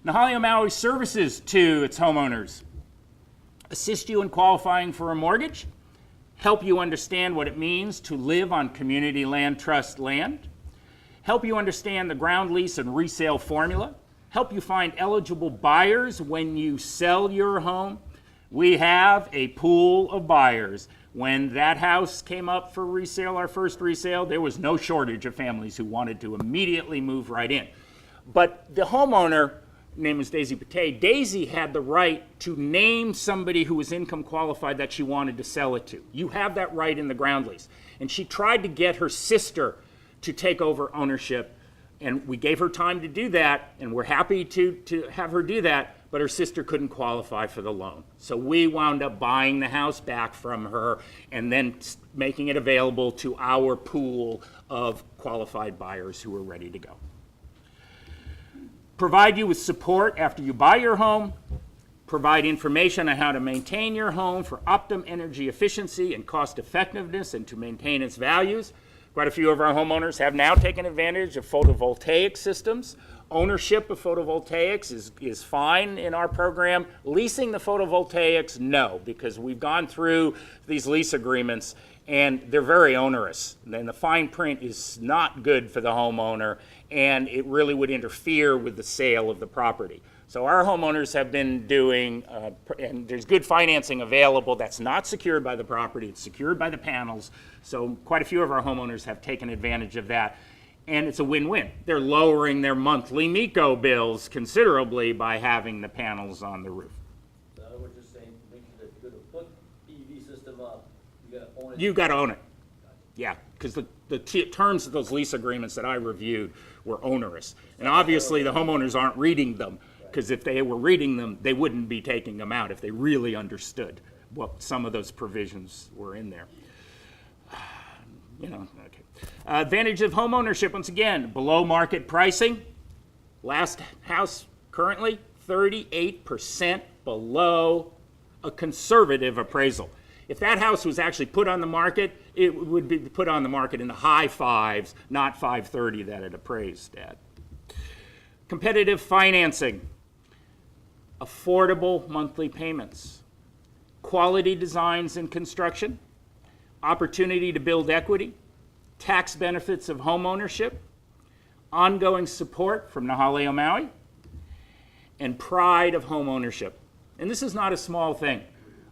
Nahalio Maui services to its homeowners: assist you in qualifying for a mortgage, help you understand what it means to live on community land trust land, help you understand the ground lease and resale formula, help you find eligible buyers when you sell your home. We have a pool of buyers. When that house came up for resale, our first resale, there was no shortage of families who wanted to immediately move right in. But the homeowner, her name was Daisy Pate, Daisy had the right to name somebody who was income qualified that she wanted to sell it to. You have that right in the ground lease. And she tried to get her sister to take over ownership, and we gave her time to do that, and we're happy to have her do that, but her sister couldn't qualify for the loan. So we wound up buying the house back from her and then making it available to our pool of qualified buyers who were ready to go. Provide you with support after you buy your home, provide information on how to maintain your home for optimum energy efficiency and cost effectiveness and to maintain its values. Quite a few of our homeowners have now taken advantage of photovoltaic systems. Ownership of photovoltaics is fine in our program. Leasing the photovoltaics, no, because we've gone through these lease agreements and they're very onerous. And the fine print is not good for the homeowner, and it really would interfere with the sale of the property. So our homeowners have been doing, and there's good financing available that's not secured by the property, it's secured by the panels. So quite a few of our homeowners have taken advantage of that. And it's a win-win. They're lowering their monthly MECO bills considerably by having the panels on the roof. So we're just saying, make sure that you're going to put PV system up, you got to own it. You got to own it. Yeah, because the terms of those lease agreements that I reviewed were onerous. And obviously the homeowners aren't reading them, because if they were reading them, they wouldn't be taking them out if they really understood what some of those provisions were in there. Okay. Advantage of home ownership, once again, below market pricing. Last house currently 38% below a conservative appraisal. If that house was actually put on the market, it would be put on the market in the high fives, not 530 that it appraised at. Competitive financing, affordable monthly payments, quality designs in construction, opportunity to build equity, tax benefits of home ownership, ongoing support from Nahalio Maui, and pride of home ownership. And this is not a small thing.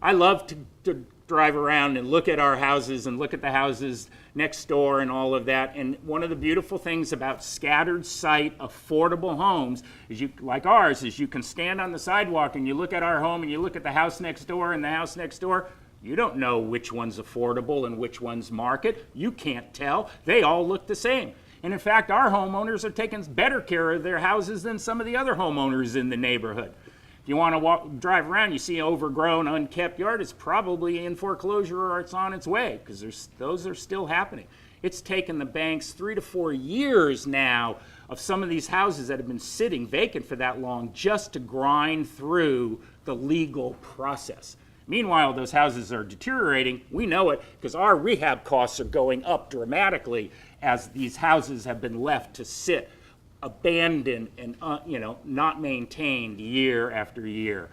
I love to drive around and look at our houses and look at the houses next door and all of that. And one of the beautiful things about scattered site affordable homes is like ours, is you can stand on the sidewalk and you look at our home and you look at the house next door and the house next door. You don't know which one's affordable and which one's market. You can't tell. They all look the same. And in fact, our homeowners are taking better care of their houses than some of the other homeowners in the neighborhood. If you want to drive around, you see an overgrown, unkept yard, it's probably in foreclosure or it's on its way, because those are still happening. It's taken the banks 3 to 4 years now of some of these houses that have been sitting vacant for that long just to grind through the legal process. Meanwhile, those houses are deteriorating. We know it because our rehab costs are going up dramatically as these houses have been left to sit abandoned and not maintained year after year.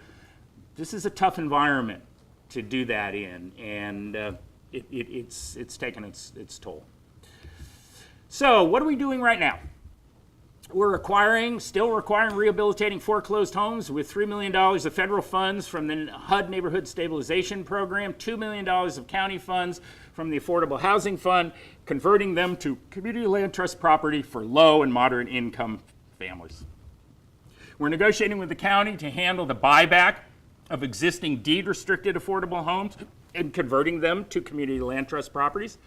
This is a tough environment to do that in, and it's taken its toll. So what are we doing right now? We're still requiring rehabilitating foreclosed homes with $3 million of federal funds from the HUD Neighborhood Stabilization Program, $2 million of county funds from the Affordable Housing Fund, converting them to community land trust property for low and moderate income families. We're negotiating with the county to handle the buyback of existing deed-restricted affordable homes and converting them to community land trust properties.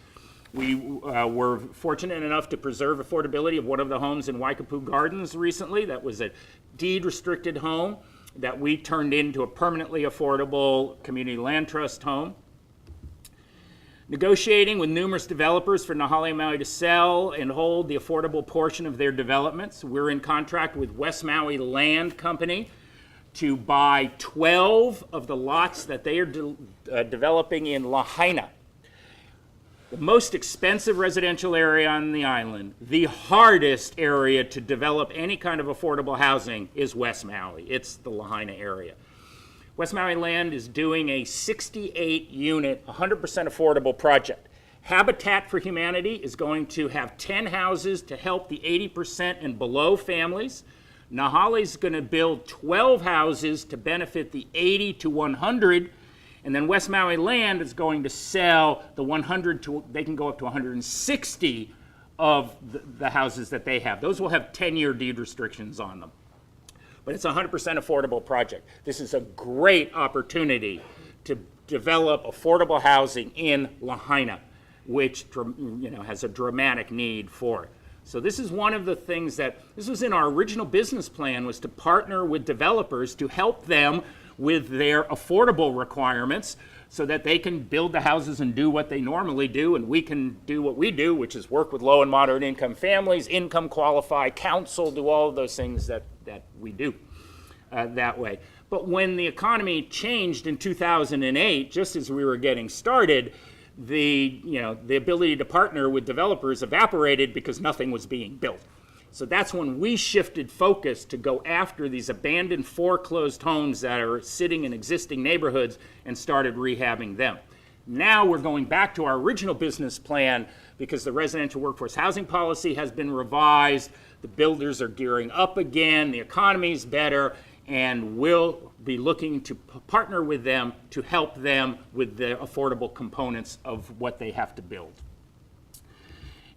We were fortunate enough to preserve affordability of one of the homes in Waikapoo Gardens recently. That was a deed-restricted home that we turned into a permanently affordable community land trust home. Negotiating with numerous developers for Nahalio Maui to sell and hold the affordable portion of their developments. We're in contract with West Maui Land Company to buy 12 of the lots that they are developing in Lahaina. The most expensive residential area on the island, the hardest area to develop any kind of affordable housing is West Maui. It's the Lahaina area. West Maui Land is doing a 68-unit, 100% affordable project. Habitat for Humanity is going to have 10 houses to help the 80% and below families. Nahali's going to build 12 houses to benefit the 80 to 100. And then West Maui Land is going to sell the 100 to, they can go up to 160 of the houses that they have. Those will have 10-year deed restrictions on them. But it's a 100% affordable project. This is a great opportunity to develop affordable housing in Lahaina, which has a dramatic need for it. So this is one of the things this was in our original business plan, was to partner with developers to help them with their affordable requirements so that they can build the houses and do what they normally do, and we can do what we do, which is work with low and moderate income families, income qualify, counsel, do all of those things that we do that way. But when the economy changed in 2008, just as we were getting started, the ability to partner with developers evaporated because nothing was being built. So that's when we shifted focus to go after these abandoned, foreclosed homes that are sitting in existing neighborhoods and started rehabbing them. Now we're going back to our original business plan because the residential workforce housing policy has been revised, the builders are gearing up again, the economy's better, and we'll be looking to partner with them to help them with the affordable components of what they have to build.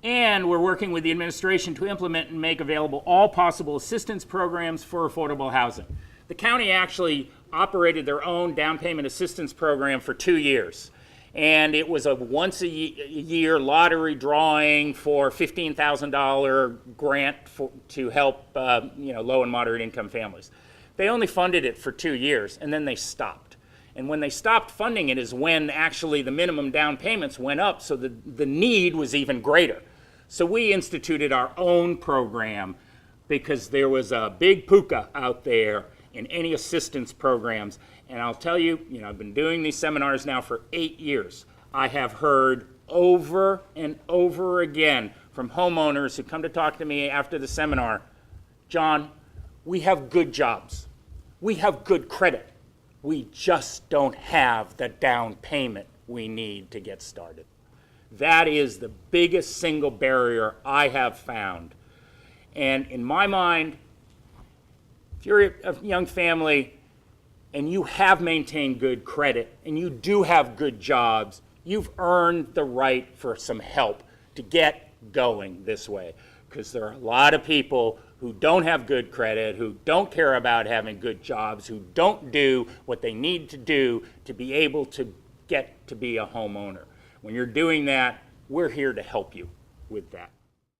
And we're working with the administration to implement and make available all possible assistance programs for affordable housing. The county actually operated their own down payment assistance program for 2 years. And it was a once a year lottery drawing for $15,000 grant to help low and moderate income families. They only funded it for 2 years, and then they stopped. And when they stopped funding it is when actually the minimum down payments went up, so the need was even greater. So we instituted our own program because there was a big puka out there in any assistance programs. And I'll tell you, I've been doing these seminars now for 8 years. I have heard over and over again from homeowners who come to talk to me after the seminar, John, we have good jobs. We have good credit. We just don't have the down payment we need to get started. That is the biggest single barrier I have found. And in my mind, if you're a young family and you have maintained good credit and you do have good jobs, you've earned the right for some help to get going this way. Because there are a lot of people who don't have good credit, who don't care about having good jobs, who don't do what they need to do to be able to get to be a homeowner. When you're doing that, we're here to help you with that.